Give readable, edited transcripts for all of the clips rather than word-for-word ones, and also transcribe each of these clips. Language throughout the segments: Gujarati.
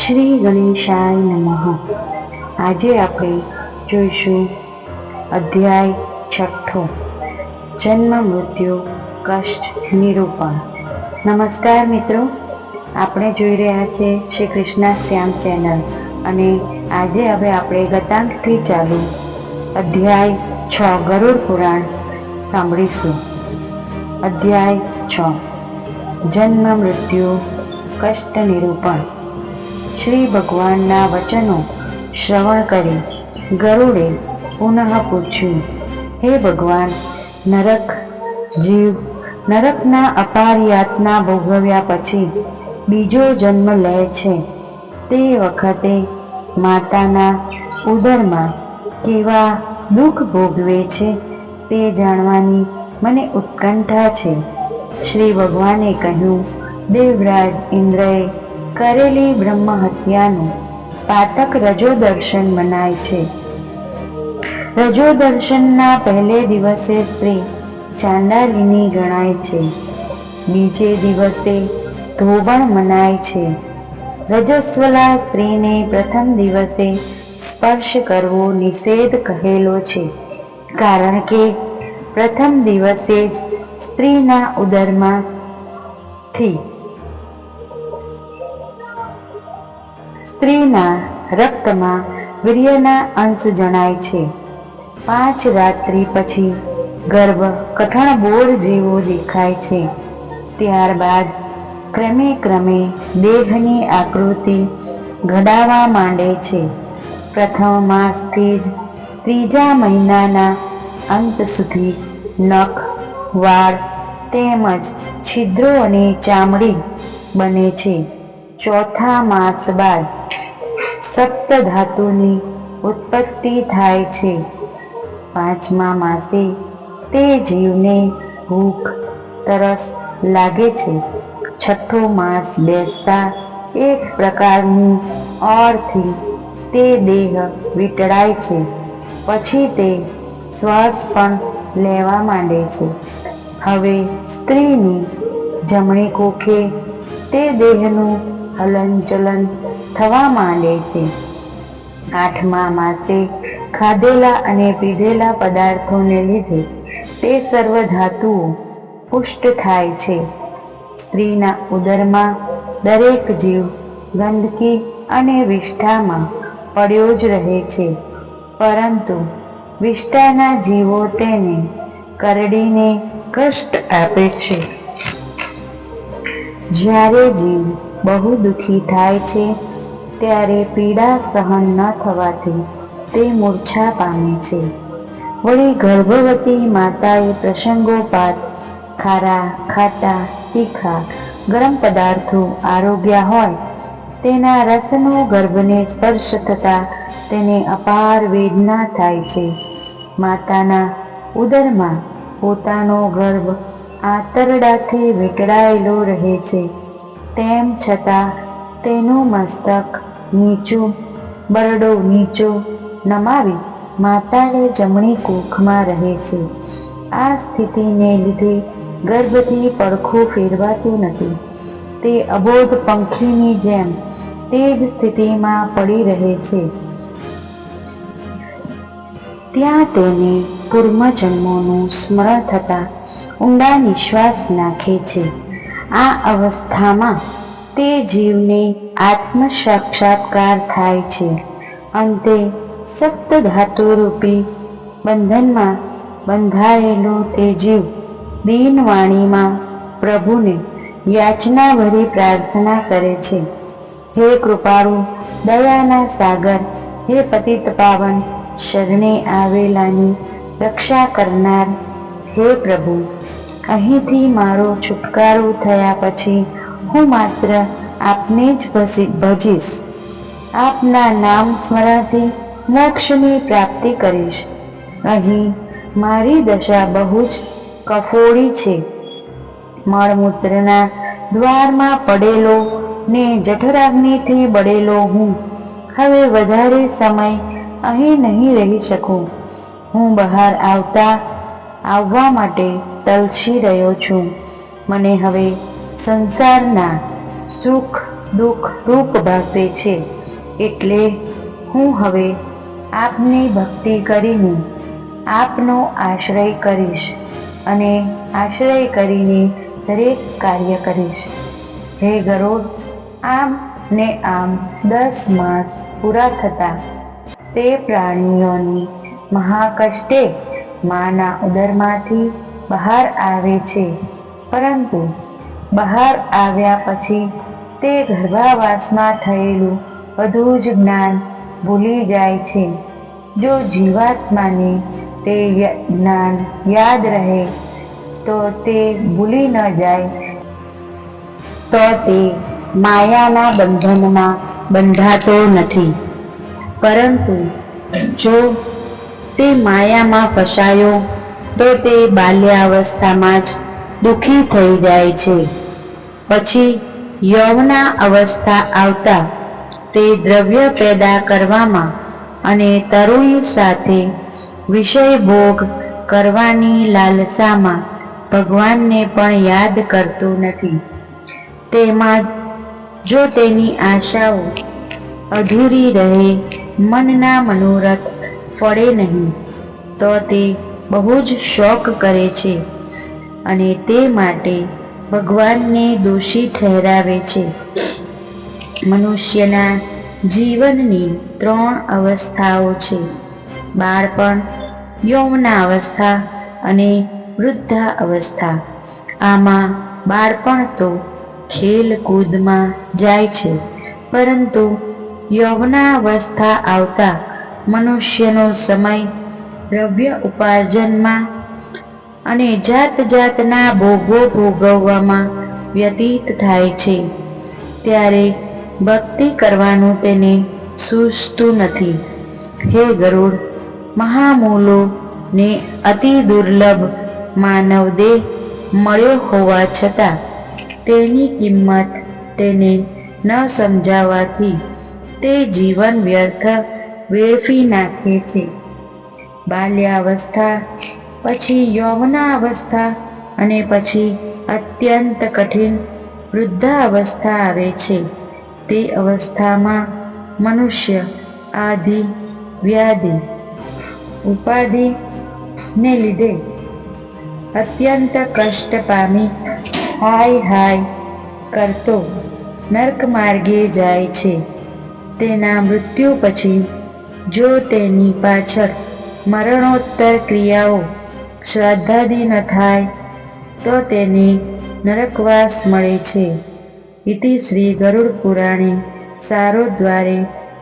શ્રી ગણેશાય નમઃ. આજે આપણે જોઈશું અધ્યાય 6, જન્મ મૃત્યુ કષ્ટ નિરૂપણ. નમસ્કાર મિત્રો, આપણે જોઈ રહ્યા છે શ્રી કૃષ્ણ શ્યામ ચેનલ અને આજે હવે આપણે ગતાંકથી ચાલુ અધ્યાય 6 ગરુડ પુરાણ સાંભળીશું. અધ્યાય 6 જન્મ મૃત્યુ કષ્ટ નિરૂપણ. શ્રી ભગવાનના વચનો શ્રવણ કરી ગરુડે પુનઃ પૂછ્યું, હે ભગવાન, નરકના અપાર યાતના ભોગવ્યા પછી બીજો જન્મ લે છે તે વખતે માતાના ઉદરમાં કેવા દુઃખ ભોગવે છે તે જાણવાની મને ઉત્કંઠા છે. શ્રી ભગવાને કહ્યું, દેવરાજ ઇન્દ્રએ કરેલી બ્રહ્મ હત્યાનું પાતક રજોદર્શન મનાય છે. રજોદર્શનના પહેલે દિવસે સ્ત્રી ચાંડાલિની ગણાય છે, બીજે દિવસે ધોબણ મનાય છે. રજસ્વલા સ્ત્રીને પ્રથમ દિવસે સ્પર્શ કરવો નિષેધ કહેલો છે, કારણ કે પ્રથમ દિવસે જ સ્ત્રીના ઉદરમાંથી સ્ત્રીના રક્તમાં વીર્યના અંશ જણાય છે. 5 રાત્રિ પછી ગર્ભ કઠણ બોર જેવો દેખાય છે. ત્યારબાદ ક્રમે ક્રમે દેહની આકૃતિ ઘડાવા માંડે છે. પ્રથમ માસથી જ ત્રીજા મહિનાના અંત સુધી નખ, વાળ તેમજ છિદ્રો અને ચામડી બને છે. ચોથા માસ બાદ સપ્ત ધાતુની ઉત્પત્તિ થાય છે. 5મા માસે તે જીવને ભૂખ તરસ લાગે છે. 6થો માસ બેસતા એક પ્રકારની ઓરથી તે દેહ વીંટળાય છે. પછી તે શ્વાસ પણ લેવા માંડે છે. હવે સ્ત્રીની જમણી કોખે તે દેહનું હલનચલન થવા માંડે છે. 8મા માસે ખાધેલા અને પીધેલા પદાર્થોને લીધે તે સર્વ ધાતુઓ પુષ્ટ થાય છે. સ્ત્રીના ઉદરમાં દરેક જીવ ગંદકી અને વિષ્ઠામાં પડ્યો જ રહે છે, પરંતુ વિષ્ઠાના જીવો તેને કરડીને કષ્ટ આપે છે. જ્યારે જીવ બહુ દુઃખી થાય છે ત્યારે પીડા સહન ન થવાથી તે મૂર્છા પામે છે. વળી ગર્ભવતી માતાએ પ્રસંગોપાત ખારા, ખાટા, તીખા, ગરમ પદાર્થો આરોગ્યા હોય તેના રસનો ગર્ભને સ્પર્શ થતાં તેને અપાર વેદના થાય છે. માતાના ઉદરમાં પોતાનો ગર્ભ આંતરડાથી વીંટળાયેલો રહે છે, તેમ છતાં તેનું મસ્તક નીચું, બરડો નીચો નમાવી માતાને જમણી કુખમાં રહે છે. આ સ્થિતિને લીધે ગર્ભથી પડખું ફેરવાતું નથી. તે અબોધ પંખીની જેમ તે જ સ્થિતિમાં પડી રહે છે. ત્યાં તેને પૂર્વજન્મોનું સ્મરણ થતાં ઊંડા નિશ્વાસ નાખે છે. આ અવસ્થામાં તે જીવને આત્મ સાક્ષાત્કાર થાય છે. અંતે સપ્ત ધાતુરૂપી બંધનમાં બંધાયેલો તે જીવ દીનવાણીમાં પ્રભુને યાચનાભરી પ્રાર્થના કરે છે, હે કૃપાળુ, દયાના સાગર, હે પતિત પાવન, શરણે આવેલાની રક્ષા કરનાર, હે પ્રભુ, અહીંથી મારો છુટકારો થયા પછી હું માત્ર આપને જ ભજીશ. આપના નામ સ્મરણથી મોક્ષની પ્રાપ્તિ કરીશ. અહીં મારી દશા બહુ જ કફોડી છે. મળમૂત્રના દ્વારમાં પડેલો ને જઠરાગ્નિથી બળેલો હું હવે વધારે સમય અહીં નહીં રહી શકું. હું બહાર આવવા માટે તલસી રહ્યો છું. મને હવે સંસારના સુખ દુઃખ રૂપ ભાસે છે. એટલે હું હવે આપની ભક્તિ કરીને આપનો આશ્રય કરીશ અને આશ્રય કરીને દરેક કાર્ય કરીશ. હે ગરુડ, આમ ને આમ 10 માસ પૂરા થતાં તે પ્રાણીઓની મહાકષ્ટે માના ઉદરમાંથી બહાર આવે છે. પરંતુ બહાર આવ્યા પછી તે ગર્ભાવાસમાં થયેલું બધું જ જ્ઞાન ભૂલી જાય છે. જો જીવાત્માને તે જ્ઞાન યાદ રહે તો તે ભૂલી ન જાય તો તે માયાના બંધનમાં બંધાતો નથી. પરંતુ જો તે માયામાં ફસાયો તો તે બાલ્યાવસ્થામાં જ દુઃખી થઈ જાય છે. પછી યૌવના અવસ્થા આવતા તે દ્રવ્ય પેદા કરવામાં અને તરુણી સાથે વિષય ભોગ કરવાની લાલસામાં ભગવાનને પણ યાદ કરતો નથી. તેમાં જો તેની આશાઓ અધૂરી રહે, મનના મનોરથ ફળે નહીં, તો તે બહુ જ શોક કરે છે અને તે માટે ભગવાનને દોષી ઠેરાવે છે. મનુષ્યના જીવનની 3 અવસ્થાઓ છે: બાળપણ, યૌવનાવસ્થા અને વૃદ્ધાવસ્થા. આમાં બાળપણ તો ખેલકૂદમાં જાય છે, પરંતુ યૌવનાવસ્થા આવતા મનુષ્યનો સમય દ્રવ્ય ઉપાર્જનમાં અને જાત જાતના ભોગો ભોગવવામાં વ્યતીત થાય છે. ત્યારે ભક્તિ કરવાનું તેને સૂઝતું નથી. હે ગરુડ, મહામૂલો ને અતિ દુર્લભ માનવ દેહ મળ્યો હોવા છતાં તેની કિંમત તેને ન સમજાવવાથી તે જીવન વ્યર્થ વેડફી નાખે છે. બાલ્યાવસ્થા, પછી યૌવનાવસ્થા અને પછી અત્યંત કઠિન વૃદ્ધાવસ્થા આવે છે. તે અવસ્થામાં મનુષ્ય આદિ વ્યાધિ ઉપાધિ ને લીધે અત્યંત કષ્ટ પામી હાય હાય કરતો નર્ક માર્ગે જાય છે. તેના મૃત્યુ પછી જો તેની પાછળ મરણોત્તર ક્રિયાઓ શ્રાદ્ધાદિ ન થાય તો તેને નરકવાસ મળે છે. ઇતિ શ્રી ગરુડ પુરાણે સારોદ્વારે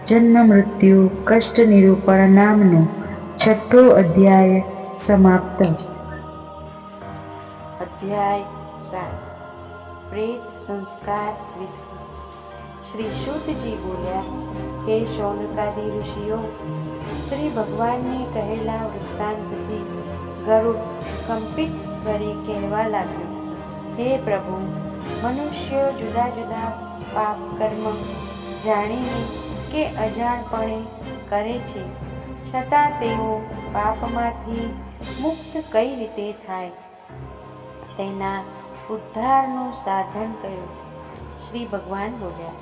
જન્મ મૃત્યુ કષ્ટ નિરૂપણ નામનો 6ઠ્ઠો અધ્યાય સમાપ્ત. અધ્યાય 7 પ્રેત સંસ્કાર વિધિ. શ્રી શુદ્ધજી બોલ્યા, હે શૌનકાદિ ઋષિઓ, શ્રી ભગવાનને કહેલા વૃત્તાંતથી ગરુડ કંપિત સ્વરે કહેવા લાગ્યો, હે પ્રભુ, મનુષ્યો જુદા જુદા પાપ કર્મ જાણીને કે અજાણપણે કરે છે, છતાં તેઓ પાપમાંથી મુક્ત કઈ રીતે થાય? તેના ઉદ્ધારનું સાધન કયું? શ્રી ભગવાન બોલ્યા,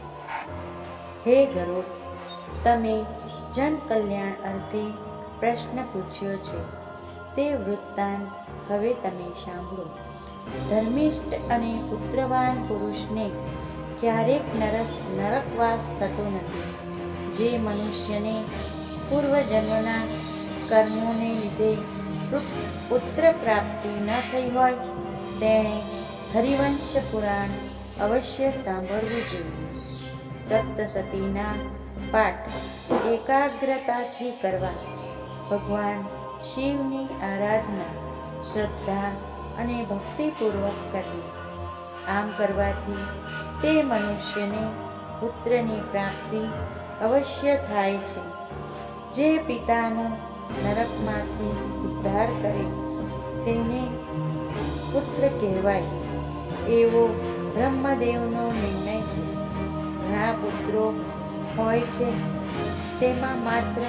હે ગરુડ, તમે જન કલ્યાણ અર્થે પ્રશ્ન પૂછ્યો છે. તે વૃત્તાંત હવે તમે સાંભળો. ધર્મિષ્ઠ અને પુત્રવાન પુરુષને ક્યારેક નરકવાસ થતો નથી. જે મનુષ્યને પૂર્વજન્મના કર્મોને લીધે પુત્ર પ્રાપ્તિ ન થઈ હોય તેણે હરિવંશ પુરાણ અવશ્ય સાંભળવું જોઈએ. સપ્તસતીના પાઠ એકાગ્રતાથી કરવા, ભગવાન શિવની આરાધના શ્રદ્ધા અને ભક્તિપૂર્વક કરવી. આમ કરવાથી તે મનુષ્યને પુત્રની પ્રાપ્તિ અવશ્ય થાય છે. જે પિતાનો નરકમાંથી ઉદ્ધાર કરે તેને પુત્ર કહેવાય એવો બ્રહ્મદેવનો નિર્ણય છે. ઘણા પુત્રો હોય છે, તેમાં માત્ર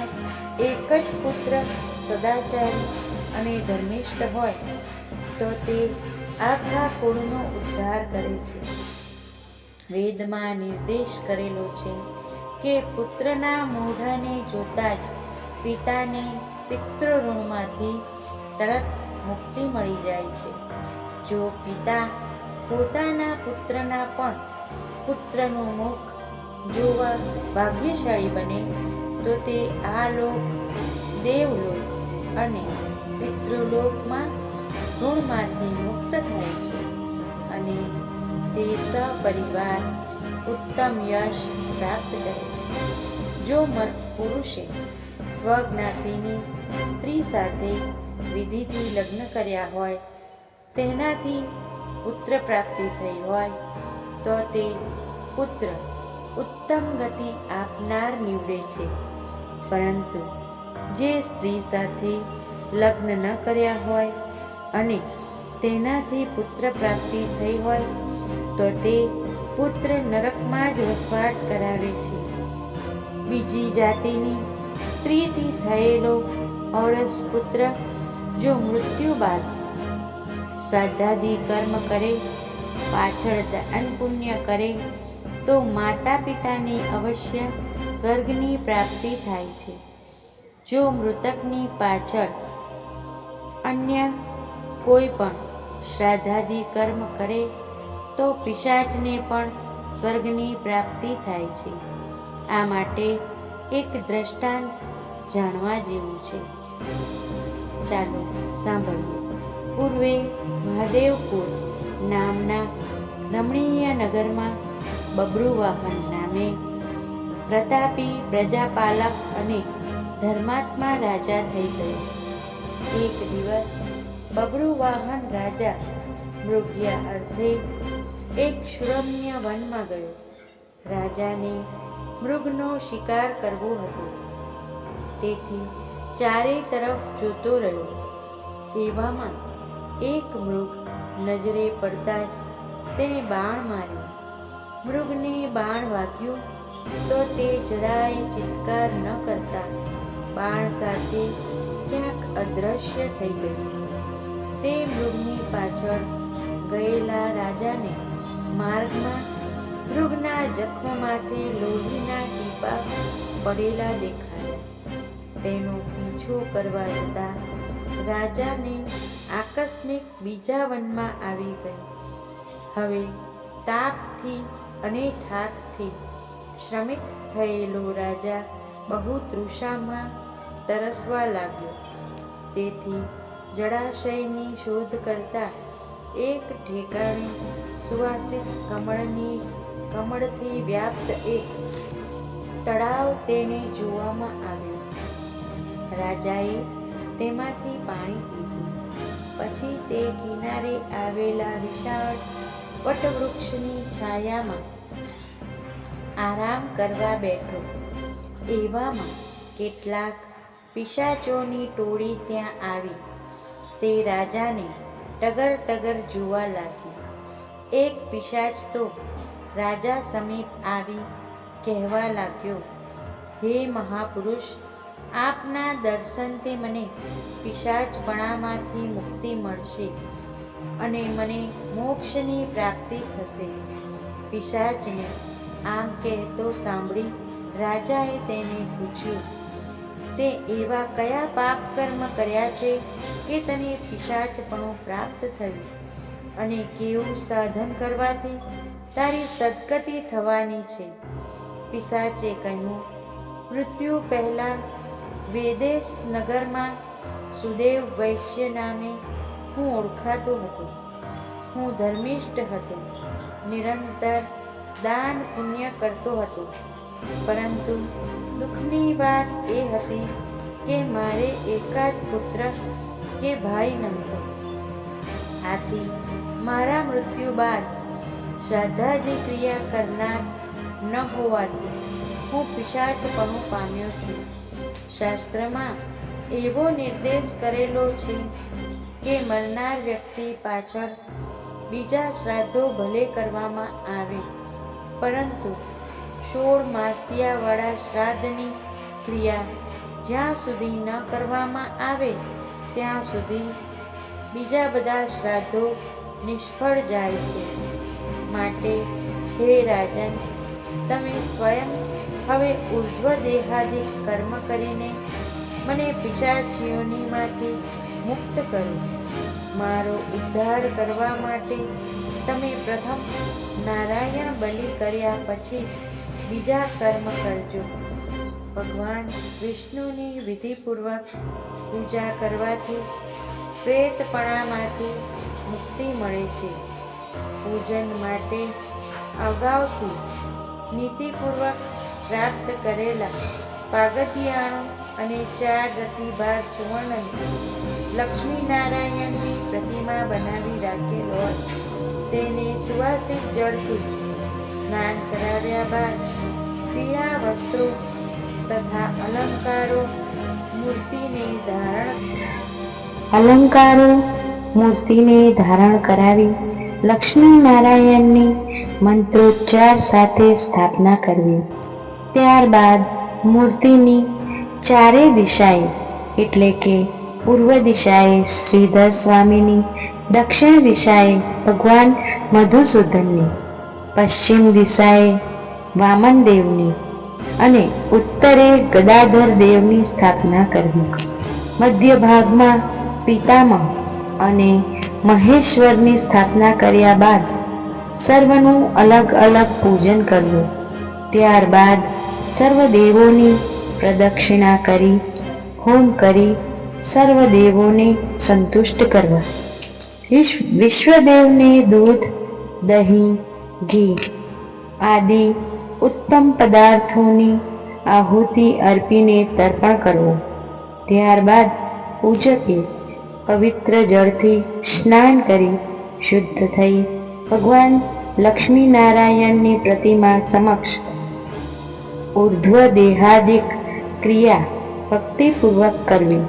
એક જ પુત્ર સદાચારી અને ધર્મિષ્ઠ હોય તો તે આખા કુળનો ઉદ્ધાર કરે છે. વેદમાં નિર્દેશ કરેલો છે કે પુત્રના મોઢાને જોતા જ પિતાને પિતૃઋણમાંથી તરત મુક્તિ મળી જાય છે. જો પિતા પોતાના પુત્રના પણ પુત્રનું મુખ જોવા ભાગ્યશાળી બને તો તે આ લોક, દેવલોક અને પિતૃલોકમાં ઋણમાંથી મુક્ત થાય છે અને તે સપરિવાર ઉત્તમ યશ પ્રાપ્ત કરે છે. જો પુરુષે સ્વજ્ઞાતિની સ્ત્રી સાથે વિધિથી લગ્ન કર્યા હોય, તેનાથી પુત્ર પ્રાપ્તિ થઈ હોય તો તે પુત્ર ઉત્તમ ગતિ આપનાર નીવડે છે. પરંતુ જે સ્ત્રી સાથે લગ્ન ન કર્યા હોય અને તેનાથી પુત્ર પ્રાપ્તિ થઈ હોય તો તે પુત્ર નરકમાં જ વસવાટ કરાવે છે. બીજી જાતિની સ્ત્રીથી થયેલો ઔરસ પુત્ર જો મૃત્યુ બાદ શ્રાદ્ધાદિ કર્મ કરે, પાછળ દાન પુણ્ય કરે તો માતા પિતાની અવશ્ય સ્વર્ગની પ્રાપ્તિ થાય છે. જો મૃતકની પાછળ અન્ય કોઈ પણ શ્રાદ્ધાદિ કર્મ કરે તો પિશાચને પણ સ્વર્ગની પ્રાપ્તિ થાય છે. આ માટે એક દ્રષ્ટાંત જાણવા જેવું છે. ચાલો સાંભળીએ. પૂર્વે મહાદેવપુર નામના રમણીય નગરમાં બબ્રુવાહન નામે પ્રતાપી પ્રજાપાલક અને ધર્માત્મા રાજા થઈ ગયો. એક દિવસ બબ્રુવાહન રાજા મૃગયા અર્થે એક સુરમ્ય વનમાં ગયો. રાજાને મૃગનો શિકાર કરવો હતો, તેથી ચારે તરફ જોતો રહ્યો. એવામાં એક મૃગ નજરે પડતા જ તેણે બાણ માર્યું. મૃગને બાણ વાગ્યું તો તે જરાય ચિત્કાર ન કરતા બાણ સાથે ક્યાંક અદૃશ્ય થઈ ગયું. તે મૃગની પાછળ ગયેલા રાજાને માર્ગમાં મૃગના જખમમાંથી લોહીના ટીપા પડેલા દેખાયા. તેનો પીછો કરવા જતા રાજાને આકસ્મિક બીજા વનમાં આવી ગઈ. હવે તાપથી અને થાકથી શ્રમિત થયેલો રાજા બહુ તૃષામાં તરસવા લાગ્યો. તેથી જળાશયની શોધ કરતા એક ઠેકાણે સુવાસિત કમળથી વ્યાપ્ત એક તળાવ તેને જોવામાં આવ્યું. રાજાએ તેમાંથી પાણી પીધું. પછી તે કિનારે આવેલા વિશાળ વટવૃક્ષની છાયામાં આરામ કરવા બેઠો. એવામાં કેટલાક પિશાચોની ટોળી ત્યાં આવી. તે રાજાને ટગર ટગર જોવા લાગી. એક પિશાચ તો રાજા સમીપ આવી કહેવા લાગ્યો, હે મહાપુરુષ, આપના દર્શનથી મને પિશાચપણામાંથી મુક્તિ મળશે અને મને મોક્ષની પ્રાપ્તિ થશે. પિશાચને આમ કહેતો સાંભળી રાજાએ તેને પૂછ્યું, તે એવા કયા પાપ કર્મ કર્યા છે કે તને પિશાચપણું પ્રાપ્ત થયું, અને કેવું સાધન કરવાથી તારી સદગતિ થવાની છે? પિશાચે કહ્યું, મૃત્યુ પહેલાં વેદેશ નગરમાં સુદેવ વૈશ્ય નામે હું ઓળખાતો હતો. હું ધર્મિષ્ઠ હતો, નિરંતર દાન પુણ્ય કરતો હતો. પરંતુ દુઃખની વાત એ હતી કે મારે એકાદ પુત્ર કે ભાઈ નહોતો. આથી મારા મૃત્યુ બાદ શ્રાદ્ધાદિ ક્રિયા કરનાર ન હોવાથી હું પિશાચપણું પામ્યો છું. શાસ્ત્રમાં એવો નિર્દેશ કરેલો છે કે મરનાર વ્યક્તિ પાછળ બીજા શ્રાદ્ધો ભલે કરવામાં આવે, પરંતુ 16 માસિયાવાળા શ્રાદ્ધની ક્રિયા જ્યાં સુધી ન કરવામાં આવે ત્યાં સુધી બીજા બધા શ્રાદ્ધો નિષ્ફળ જાય છે. માટે હે રાજન, તમે સ્વયં હવે ઉર્ધ્વ દેહાદિક કર્મ કરીને મને પિશાચ યોનિમાંથી મુક્ત કરો. મારો ઉદ્ધાર કરવા માટે તમે પ્રથમ નારાયણ બલિ કર્યા પછી જ બીજા કર્મ કરજો. ભગવાન વિષ્ણુની વિધિપૂર્વક પૂજા કરવાથી પ્રેતપણામાંથી મુક્તિ મળે છે. પૂજન માટે અગાઉથી નીતિપૂર્વક પ્રાપ્ત કરેલા પાગતિયાણું અને 4 રતિભાર સુવર્ણની લક્ષ્મીનારાયણની પ્રતિમા બનાવી રાખેલ હોય તેને સુવાસિત જળથી સ્નાન કરાવ્યા બાદ પીળા વસ્ત્રો તથા અલંકારો મૂર્તિને ધારણ કરાવી લક્ષ્મીનારાયણની મંત્રોચ્ચાર સાથે સ્થાપના કરવી. ત્યારબાદ મૂર્તિની ચારે દિશાએ એટલે કે પૂર્વ દિશાએ શ્રીધર સ્વામીની, દક્ષિણ દિશાએ ભગવાન મધુસૂદનની, પશ્ચિમ દિશાએ વામન દેવની અને ઉત્તરે ગદાધર દેવની સ્થાપના કરવી. મધ્ય ભાગમાં પિતામહ અને મહેશ્વરની સ્થાપના કર્યા બાદ સર્વનું અલગ અલગ પૂજન કરવું. ત્યારબાદ સર્વ દેવોની પ્રદક્ષિણા કરી હોમ કરી સર્વ દેવોને સંતુષ્ટ કરવા. વિશ્વદેવને દૂધ, દહીં, ઘી આદિ ઉત્તમ પદાર્થોની આહુતિ અર્પીને તર્પણ કરવું. ત્યારબાદ પૂજકે પવિત્ર જળથી સ્નાન કરી શુદ્ધ થઈ ભગવાન લક્ષ્મીનારાયણની પ્રતિમા સમક્ષ ઉર્ધ્વ દેહાદિક ક્રિયા ભક્તિપૂર્વક કરવી.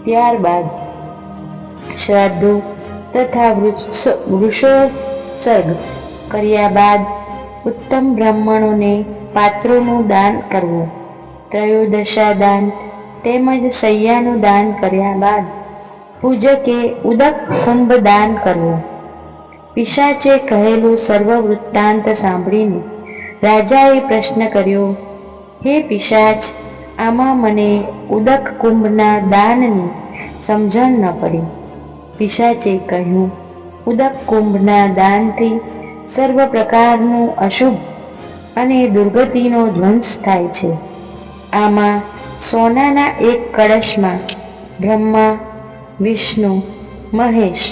ત્યારબાદ શ્રાદ્ધો તથા વૃષોત્સર્ગ કર્યા બાદ ઉત્તમ બ્રાહ્મણોને પાત્રોનું દાન કરવું. ત્રયોદશા દાન તેમજ શૈયાનું દાન કર્યા બાદ પૂજકે ઉદક કુંભ દાન કરવું. પિશાચે કહેલું સર્વ વૃત્તાંત સાંભળીને રાજાએ પ્રશ્ન કર્યો, હે પિશાચ, આમાં મને ઉદક કુંભના દાનની સમજણ ન પડી. પિશાચે કહ્યું, ઉદક કુંભના દાનથી સર્વ પ્રકારનું અશુભ અને દુર્ગતિનો ધ્વંસ થાય છે. આમાં સોનાના એક કળશમાં બ્રહ્મા, વિષ્ણુ, મહેશ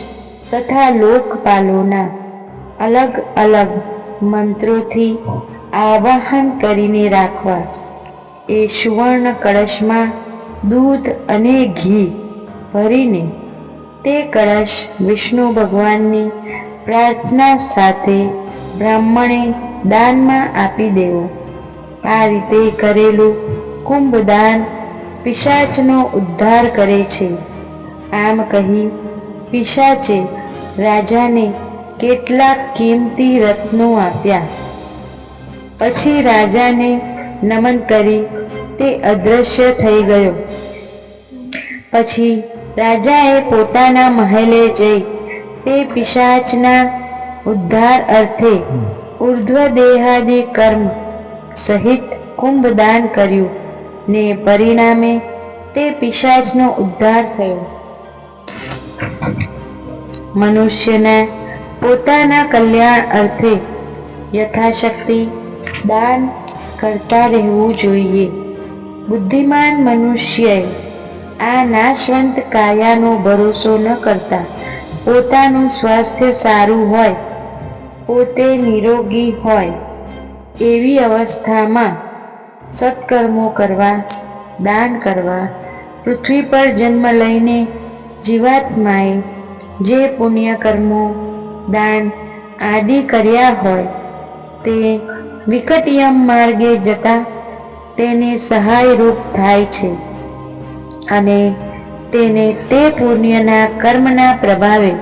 તથા લોકપાલોના અલગ અલગ મંત્રોથી આવાહન કરીને રાખવા. એ સુવર્ણ કળશમાં દૂધ અને ઘી ભરીને તે કળશ વિષ્ણુ ભગવાનની પ્રાર્થના સાથે બ્રાહ્મણે દાનમાં આપી દેવો. આ રીતે કરેલું કુંભદાન પિશાચનો ઉદ્ધાર કરે છે. આમ કહી પિશાચે રાજાને કેટલાક કિંમતી રત્નો આપ્યા. પછી રાજાને નમન કરી તે અદૃશ્ય થઈ ગયો. પછી રાજાએ પોતાના મહેલે જઈ તે પિશાચના ઉદ્ધાર અર્થે ઉર્ધ્વ દેહાદિ કર્મ સહિત કુંભદાન કર્યું ને પરિણામે તે પિશાચનો ઉદ્ધાર થયો. મનુષ્યના પોતાના કલ્યાણ અર્થે યથાશક્તિ દાન કરતા રહેવું જોઈએ. બુદ્ધિમાન મનુષ્યએ આ નાશવંત કાયાનો ભરોસો ન કરતા પોતાનું સ્વાસ્થ્ય સારું હોય, પોતે નિરોગી હોય એવી અવસ્થામાં સત્કર્મો કરવા, દાન કરવા. પૃથ્વી પર જન્મ લઈને જીવાત્માએ જે પુણ્યકર્મો, દાન આદિ કર્યા હોય તે વિકટયમ માર્ગે જતા તેને સહાયરૂપ થાય છે અને તેને તે પુણ્યના કર્મના પ્રભાવે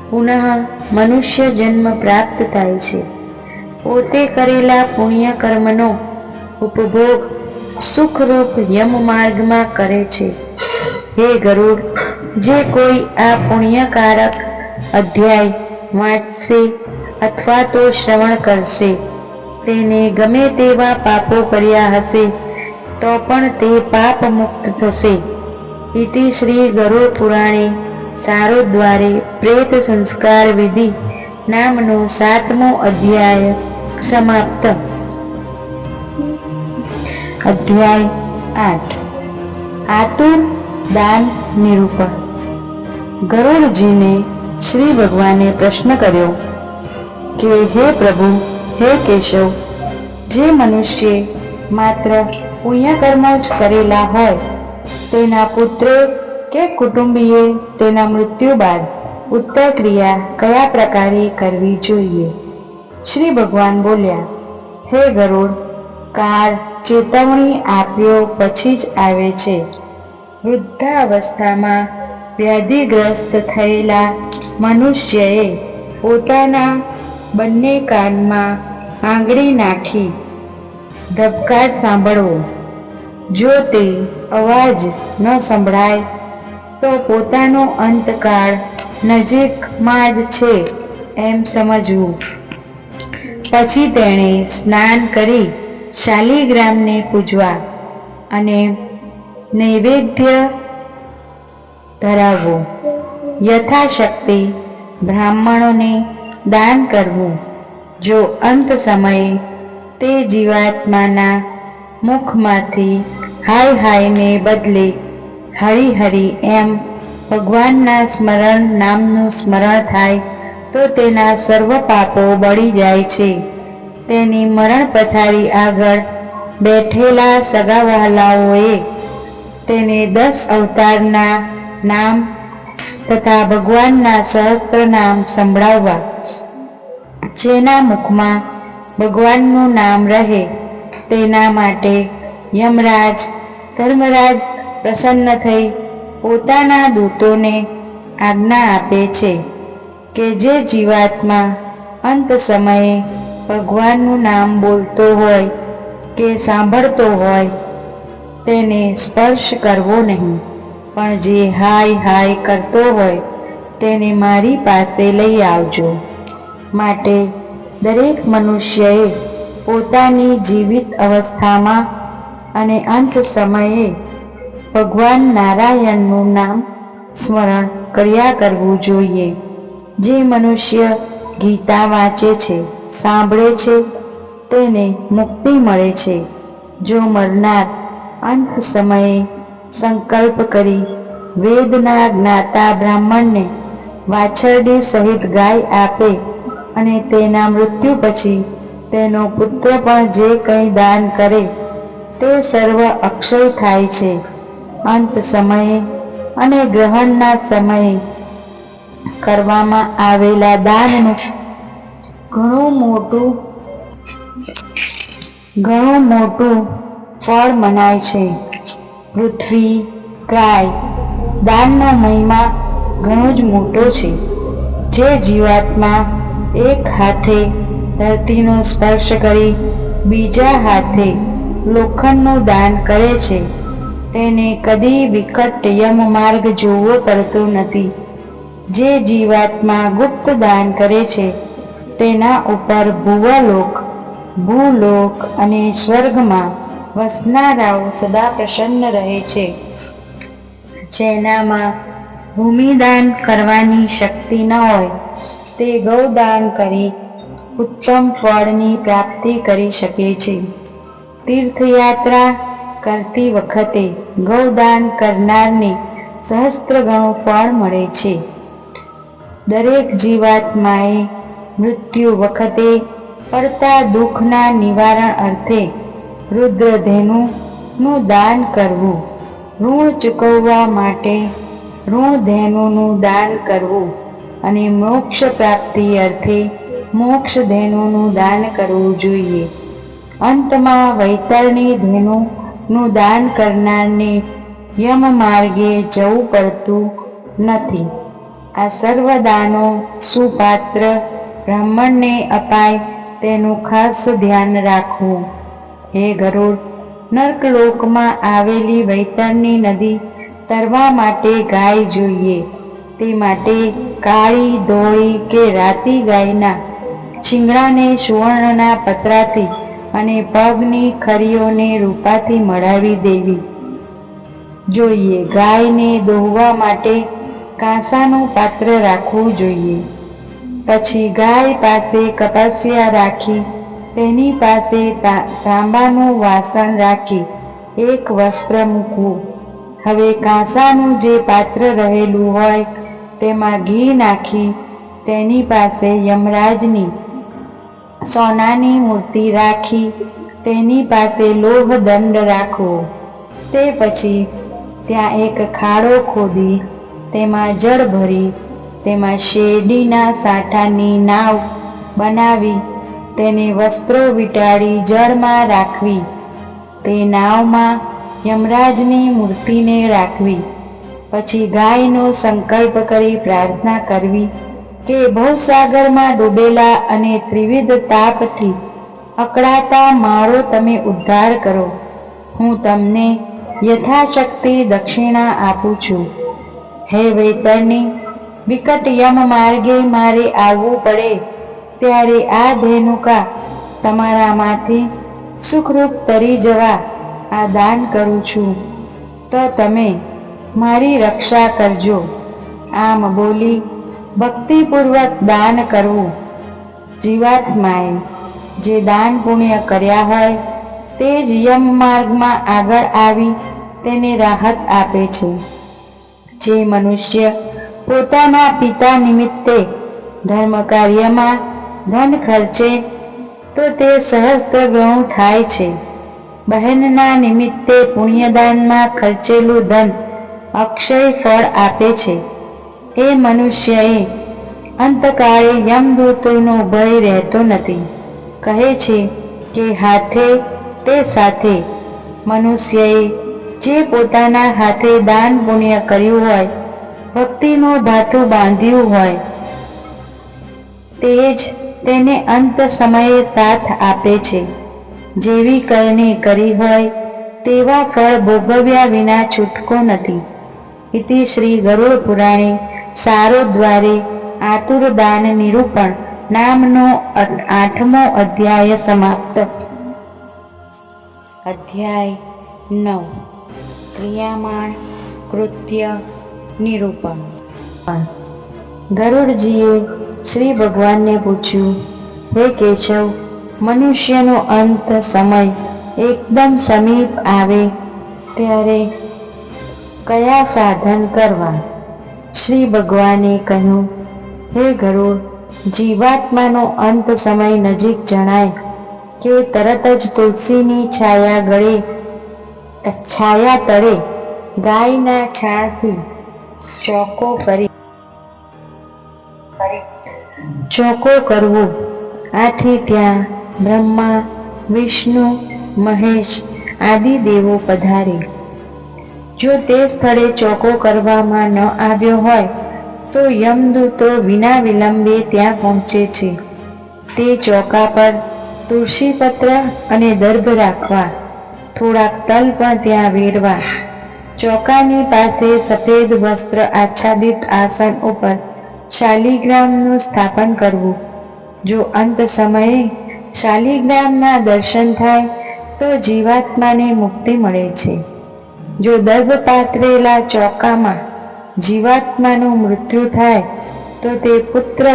પુનઃ મનુષ્ય જન્મ પ્રાપ્ત થાય છે. પોતે કરેલા પુણ્ય કર્મનો ઉપભોગ સુખરૂપ યમ માર્ગમાં કરે છે. હે ગરુડ, જે કોઈ આ પુણ્યકારક અધ્યાય વાંચશે અથવા તો શ્રવણ કરશે, તેને ગમે તેવા પાપો કર્યા હશે તો પણ તે પાપ મુક્ત થશે. ઇતિ શ્રી ગરુડ પુરાણે સારોદ્વારે પ્રેત સંસ્કાર વિધિ નામનો 7મો અધ્યાય સમાપ્ત. અધ્યાય 8 આતુર દાન નિરૂપણ. ગરુડજીને શ્રી ભગવાને પ્રશ્ન કર્યો કે હે પ્રભુ, હે કેશવ, જે મનુષ્ય માત્ર પુણ્યકર્મ જ કરેલા હોય તેના પુત્રે કે કુટુંબીએ તેના મૃત્યુ બાદ ઉત્તર ક્રિયા કયા પ્રકારે કરવી જોઈએ? શ્રી ભગવાન બોલ્યા, હે ગરુડ, કાળ ચેતવણી આપ્યો પછી જ આવે છે. વૃદ્ધાવસ્થામાં વ્યાધિગ્રસ્ત થયેલા મનુષ્યએ પોતાના બંને કાનમાં આંગળી નાખી ધબકાર સાંભળવો. જો તે અવાજ ન સંભળાય તો પોતાનો અંતકાળ નજીકમાં જ છે એમ સમજવું. પછી તેણે સ્નાન કરી શાલિગ્રામને પૂજવા અને નૈવેદ્ય ધરાવવો. યથાશક્તિ બ્રાહ્મણોને દાન કરવું. જો અંત સમયે તે જીવાત્માના મુખમાંથી હાય હાયને બદલે હરી હરી એમ ભગવાનના સ્મરણ નામનું સ્મરણ થાય તો તેના સર્વ પાપો બળી જાય છે. તેની મરણ પથારી આગળ બેઠેલા સગાવહાલાઓએ તેને 10 અવતારના નામ તથા ભગવાનના સહસ્ત્ર નામ સંભળાવવા. જેના મુખમાં ભગવાનનું નામ રહે તેના માટે યમરાજ ધર્મરાજ પ્રસન્ન થઈ પોતાના દૂતોને આજ્ઞા આપે છે કે જે જીવાત્મા અંત સમયે ભગવાનનું નામ બોલતો હોય કે સાંભળતો હોય તેને સ્પર્શ કરવો નહીં, પણ જે હાય હાય કરતો હોય તેને મારી પાસે લઈ આવજો. માટે દરેક મનુષ્યએ પોતાની જીવિત અવસ્થામાં અને અંત સમયે ભગવાન નારાયણનું નામ સ્મરણ કર્યા કરવું જોઈએ. જે મનુષ્ય ગીતા વાંચે છે, સાંભળે છે, તેને મુક્તિ મળે છે. જો મરનાર અંત સમયે સંકલ્પ કરી વેદના જ્ઞાતા બ્રાહ્મણને વાછરડી સહિત ગાય આપે અને તેના મૃત્યુ પછી તેનો પુત્ર પણ જે કંઈ દાન કરે તે સર્વ અક્ષય થાય છે. અંત સમયે અને ગ્રહણના સમયે કરવામાં આવેલા દાનનું ઘણું મોટું ફળ મનાય છે. પૃથ્વી ગાય દાનનો મહિમા ઘણો જ મોટો છે. જે જીવાત્મા એક હાથે ધરતીનો સ્પર્શ કરી બીજા હાથે લોખંડનું દાન કરે છે તેને કદી વિકટ યમ માર્ગ જોવો પડતો નથી. જે જીવાત્મા ગુપ્ત દાન કરે છે તેના ઉપર ભુવલોક, ભૂલોક અને સ્વર્ગમાં વસનારાઓ સદા પ્રસન્ન રહે છે. જેનામાં ભૂમિદાન કરવાની શક્તિ ન હોય તે ગૌદાન કરી ઉત્તમ ફળની પ્રાપ્તિ કરી શકે છે. તીર્થયાત્રા કરતી વખતે ગૌદાન કરનારને સહસ્ત્ર ગણું ફળ મળે છે. દરેક જીવાત્માએ મૃત્યુ વખતે પડતા દુઃખના નિવારણ અર્થે રુદ્રધેનુનું દાન કરવું. ઋણ ચૂકવવા માટે ઋણધેનુનું દાન કરવું અને મોક્ષ પ્રાપ્તિ અર્થે મોક્ષધેનુનું દાન કરવું જોઈએ. અંતમાં વૈતરણી ધેનુનું દાન કરનારને યમ માર્ગે જવું પડતું નથી. આ સર્વ દાનો સુપાત્ર બ્રાહ્મણને અપાય તેનું ખાસ ધ્યાન રાખવું. હે ગરુડ, નર્કલોકમાં આવેલી વૈતરણી નદી તરવા માટે ગાય જોઈએ. તે માટે કાળી, ધોળી કે રાતી ગાયના શિંગડાને સુવર્ણના પતરાથી અને પગની ખરીઓને રૂપાથી મઢાવી દેવી જોઈએ. ગાયને દોહવા માટે કાંસાનું પાત્ર રાખવું જોઈએ. પછી ગાય પાસે કપાસિયા રાખી તેની પાસે તાંબાનું વાસણ રાખી એક વસ્ત્ર મૂકવું. હવે કાંસાનું જે પાત્ર રહેલું હોય તેમાં ઘી નાખી તેની પાસે યમરાજની સોનાની મૂર્તિ રાખી તેની પાસે લોહ દંડ રાખવો. તે પછી ત્યાં એક ખાડો ખોદી તેમાં જળ ભરી તેમાં શેરડીના સાંઠાની નાવ બનાવી તેને વસ્ત્રો વીંટાળી જળમાં રાખવી. તે નાવમાં યમરાજની મૂર્તિને રાખવી. પછી ગાયનો સંકલ્પ કરી પ્રાર્થના કરવી કે ભવસાગરમાં ડૂબેલા અને ત્રિવિધ તાપથી અકળાતા મારો તમે ઉદ્ધાર કરો. હું તમને યથાશક્તિ દક્ષિણા આપું છું. હે વૈતરણી, વિકટ યમ માર્ગે મારે આવવું પડે ત્યારે આ ધેનુકા તમારામાંથી સુખરૂપ તરી જવા આ દાન કરું છું, તો તમે મારી રક્ષા કરજો. આમ બોલી ભક્તિપૂર્વક દાન કરવું. જીવાત્માએ જે દાન પુણ્ય કર્યા હોય તે જ યમ માર્ગમાં આગળ આવી તેને રાહત આપે છે. જે મનુષ્ય પોતાના પિતા નિમિત્તે ધર્મ કાર્યમાં ધન ખર્ચે તો તે સહસ્ત્ર ગણું થાય છે. બહેનના નિમિત્તે પુણ્યદાનમાં ખર્ચેલું ધન અક્ષય ફળ આપે છે. એ મનુષ્યએ અંતકાળે યમદૂતોનો ભય રહેતો નથી. કહે છે કે હાથે તે સાથે. મનુષ્યએ જે પોતાના હાથે દાન પુણ્ય કર્યું હોય, ભક્તિનું ભાથું બાંધ્યું હોય, તે જ તેને અંત સમયે સાથ આપે છે. જેવી કરણી કરી હોય તેવા ફળ ભોગવ્યા વિના છૂટકો નથી. ઇતિ શ્રી ગરુડ પુરાણે સારોદ્વારે આતુરદાન નિરૂપણ નામનો 8મો અધ્યાય સમાપ્ત. અધ્યાય 9 ક્રિયામાણ કૃત્ય નિરૂપણ. ગરુડજીએ શ્રી ભગવાનને પૂછ્યું, હે કેશવ, મનુષ્યનો અંત સમય એકદમ સમીપ આવે ત્યારે કયા સાધન કરવા? શ્રી ભગવાને કહ્યું, હે ગરુડ, જીવાત્માનો અંત સમય નજીક જણાય કે તરત જ તુલસીની છાયા તળે ગાયના છાણથી ચોકો કરવો. આથી ત્યાં બ્રહ્મા, વિષ્ણુ, મહેશ આદિ દેવો પધારે. જો તે સ્થળે ચોકો કરવામાં ન આવ્યો હોય તો યમદૂતો વિના વિલંબે ત્યાં પહોંચે છે. તે ચોકા પર તુલસીપત્ર અને દર્ભ રાખવા, થોડાક તલ પણ ત્યાં વેરવા. ચોકાની પાસે સફેદ વસ્ત્ર આચ્છાદિત આસન ઉપર શાલિગ્રામનું સ્થાપન કરવું. જો અંત સમયે શાલિગ્રામના દર્શન થાય તો જીવાત્માને મુક્તિ મળે છે. જો દર્ભ પાથરેલા ચોકામાં જીવાત્માનું મૃત્યુ થાય તો તે પુત્ર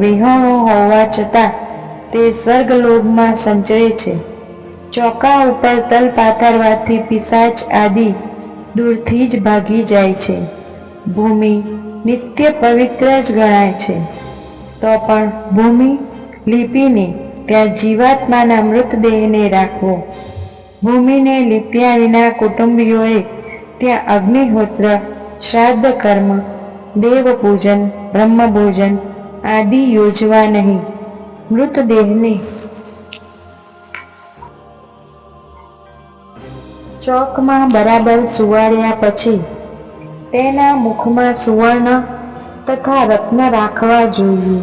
વિહોણો હોવા છતાં તે સ્વર્ગલોકમાં સંચરે છે. ચોકા ઉપર તલ પાથરવાથી પિશાચ આદિ દૂરથી જ ભાગી જાય છે. ભૂમિ નિત્ય પવિત્ર જ ગણાય છે, તો પણ ભૂમિ લીપીને ત્યાં જીવાત્માના મૃતદેહને રાખવો. ભૂમિને લીપ્યા વિના કુટુંબીઓએ ત્યાં અગ્નિહોત્ર, શ્રાદ્ધ કર્મ, દેવપૂજન, બ્રહ્મભોજન આદિ યોજવા નહીં. મૃતદેહને ચોકમાં બરાબર સુવાડ્યા પછી તેના મુખમાં સુવર્ણ તથા રત્ન રાખવા જોઈએ.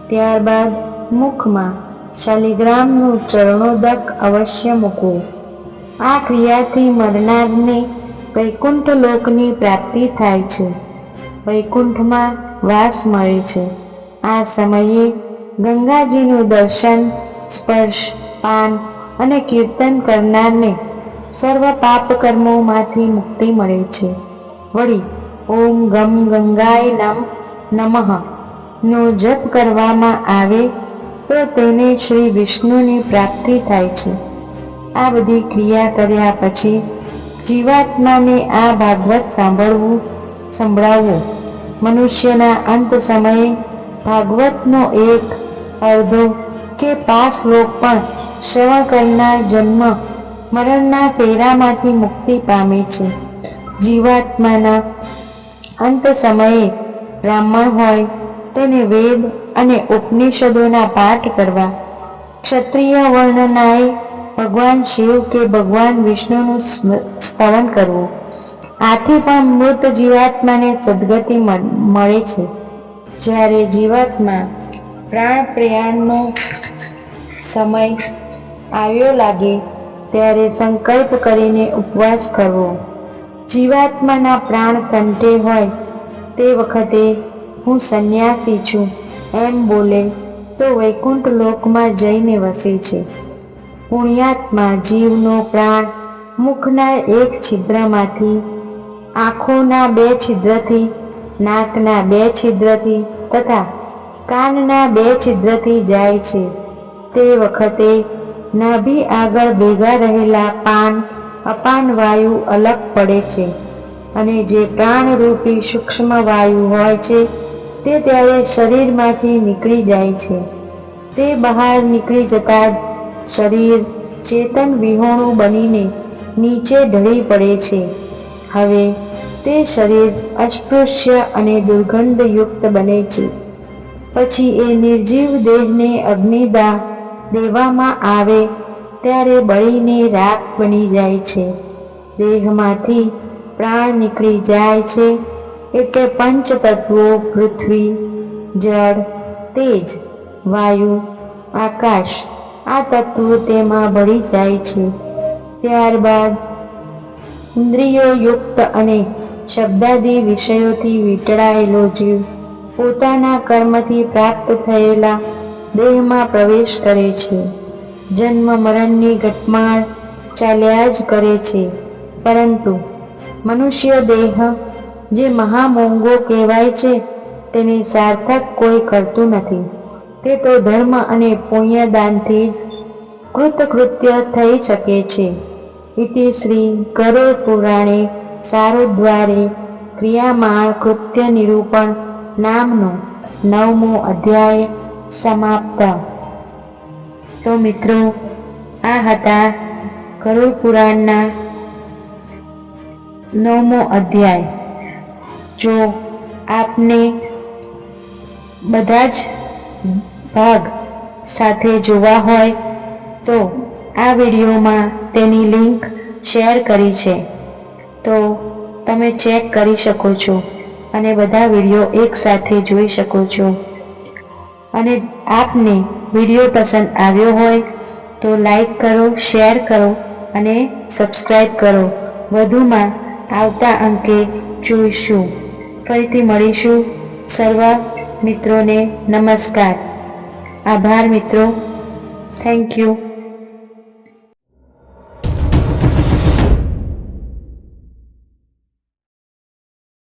ત્યારબાદ મુખમાં શાલિગ્રામનું ચરણોદક અવશ્ય મૂકવું. આ ક્રિયાથી મરનારને વૈકુંઠ લોકની પ્રાપ્તિ થાય છે. વૈકુંઠમાં વાસ મળે છે. આ સમયે ગંગાજીનું દર્શન, સ્પર્શ, પાન અને કીર્તન કરનારને સર્વ પાપ કર્મોમાંથી મુક્તિ મળે છે. વળી ઓમ ગમ ગંગાય નમઃ નો જપ કરવામાં આવે તો તેને શ્રી વિષ્ણુની પ્રાપ્તિ થાય છે. આ બધી ક્રિયા કર્યા પછી જીવાત્માને આ ભાગવત સંભળાવવું. મનુષ્યના અંત સમયે ભાગવતનો એક અડધો કે 5 શ્લોક પણ શ્રવણ કરનાર જન્મ મરણના ફેરામાંથી મુક્તિ પામે છે. જીવાત્માના અંત સમયે બ્રાહ્મણ હોય તેને વેદ અને ઉપનિષદોના પાઠ કરવા, ક્ષત્રિય વર્ણનાએ ભગવાન શિવ કે ભગવાન વિષ્ણુનું સ્તવન કરવું. આથી પણ મૃત જીવાત્માને સદગતિ મળે છે. જ્યારે જીવાત્મા પ્રાણ પ્રયાણનો સમય આવ્યો લાગે ત્યારે સંકલ્પ કરીને ઉપવાસ કરવો. જીવાત્માના પ્રાણ કંઠે હોય તે વખતે હું સંન્યાસી છું એમ બોલે તો વૈકુંઠ લોકમાં જઈને વસે છે. પુણ્યાત્મા જીવનો પ્રાણ મુખના એક છિદ્રમાંથી, આંખોના 2 છિદ્રથી, નાકના 2 છિદ્રથી તથા કાનના 2 છિદ્રથી જાય છે. તે વખતે નાભી આગળ ભેગા રહેલા અપાન વાયુ અલગ પડે છે અને જે પ્રાણરૂપી સૂક્ષ્મ વાયુ હોય છે તે ત્યારે શરીરમાંથી નીકળી જાય છે. તે બહાર નીકળી જતા જ શરીર ચેતન વિહોણું બનીને નીચે ઢળી પડે છે. હવે તે શરીર અસ્પૃશ્ય અને દુર્ગંધયુક્ત બને છે. પછી એ નિર્જીવ દેહને અગ્નિદાહ દેવામાં આવે ત્યારે બળીને રાખ બની જાય છે. દેહમાંથી પ્રાણ નીકળી જાય છે એટલે પંચ તત્વો પૃથ્વી, જળ, તેજ, વાયુ, આકાશ આ તત્વો તેમાં ભળી જાય છે. ત્યારબાદ ઇન્દ્રિયો યુક્ત અને શબ્દાદી વિષયોથી વીંટળાયેલો જીવ પોતાના કર્મથી પ્રાપ્ત થયેલા દેહમાં પ્રવેશ કરે છે. જન્મ મરણની ઘટમાળ ચાલ્યા જ કરે છે. પરંતુ મનુષ્ય દેહ જે મહામોંઘો કહેવાય છે તેને સાર્થક કોઈ કરતું નથી. તે તો ધર્મ અને પુણ્યદાનથી જ કૃતકૃત્ય થઈ શકે છે. ઇતિ શ્રી ગરુડ પુરાણે સારોદ્વારે ક્રિયામાણ કૃત્ય નિરૂપણ નામનો 9મો અધ્યાય સમાપ્ત. તો મિત્રો, આ હતા ગરુડ પુરાણના 9મો અધ્યાય. જો આપને બધા જ ભાગ સાથે જોવા હોય તો આ વિડીયોમાં તેની લિંક શેર કરી છે, તો તમે ચેક કરી શકો છો અને બધા વિડીયો એકસાથે જોઈ શકો છો. અને આપને વિડીયો પસંદ આવ્યો હોય તો લાઈક કરો, શેર કરો અને સબસ્ક્રાઈબ કરો. વધુમાં આવતા અંકે જોઈશું. ફરીથી મળીશું. સર્વ મિત્રોને નમસ્કાર. આભાર મિત્રો. Thank you.